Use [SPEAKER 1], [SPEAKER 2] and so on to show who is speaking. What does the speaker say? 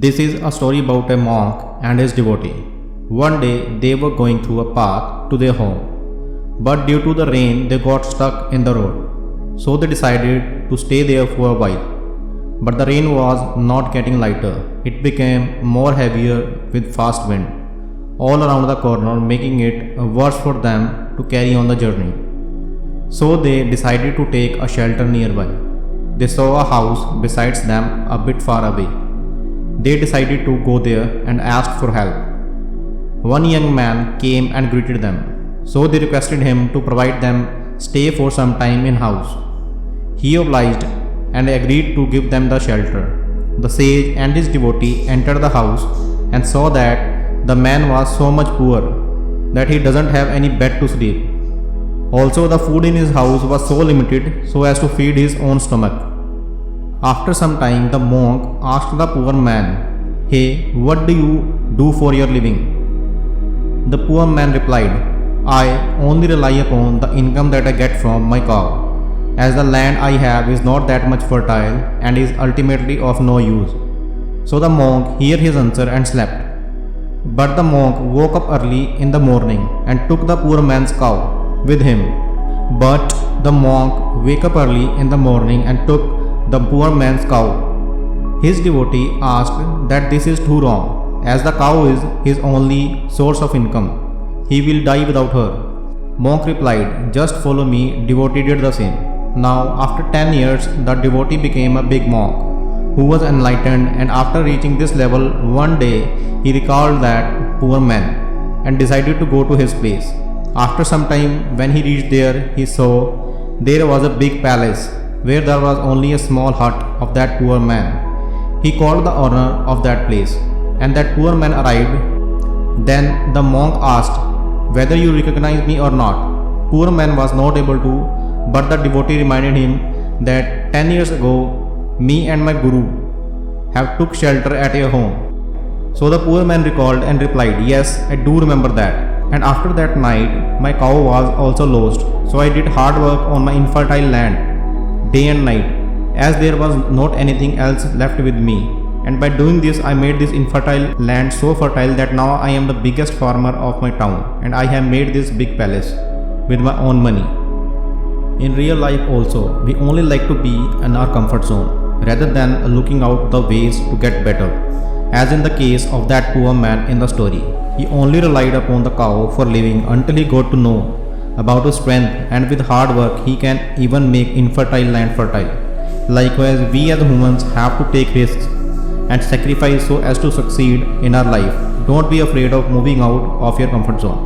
[SPEAKER 1] This is a story about a monk and his devotee. One day they were going through a path to their home, but due to the rain they got stuck in the road. So they decided to stay there for a while. But the rain was not getting lighter. It became more heavier with fast wind all around the corner, making it worse for them to carry on the journey. So they decided to take a shelter nearby. They saw a house besides them a bit far away. They decided to go there and asked for help. One young man came and greeted them. So they requested him to provide them stay for some time in house. He obliged and agreed to give them the shelter. The sage and his devotee entered the house and saw that the man was so much poor that he doesn't have any bed to sleep. Also, the food in his house was so limited so as to feed his own stomach. After some time, the monk asked the poor man, "Hey, what do you do for your living?" The poor man replied, "I only rely upon the income that I get from my cow, as the land I have is not that much fertile and is ultimately of no use." So the monk heard his answer and slept. But the monk woke up early in the morning and took the poor man's cow with him. But the monk woke up early in the morning and took the poor man's cow. His devotee asked that this is too wrong, as the cow is his only source of income. He will die without her. Monk replied, "Just follow me." Devotee did the same. Now, after 10 years, the devotee became a big monk who was enlightened, and after reaching this level, one day he recalled that poor man and decided to go to his place. After some time, when he reached there, he saw there was a big palace where there was only a small hut of that poor man. He called the owner of that place, and that poor man arrived. Then the monk asked whether you recognize me or not. Poor man was not able to, but the devotee reminded him that 10 years ago, me and my guru have took shelter at your home. So the poor man recalled and replied, "Yes, I do remember that. And after that night, my cow was also lost. So I did hard work on my infertile land, day and night, as there was not anything else left with me. And by doing this, I made this infertile land so fertile that now I am the biggest farmer of my town, and I have made this big palace with my own money." In real life also, we only like to be in our comfort zone rather than looking out the ways to get better. As in the case of that poor man in the story, he only relied upon the cow for living until he got to know about his strength, and with hard work he can even make infertile land fertile. Likewise, we as humans have to take risks and sacrifice so as to succeed in our life. Don't be afraid of moving out of your comfort zone.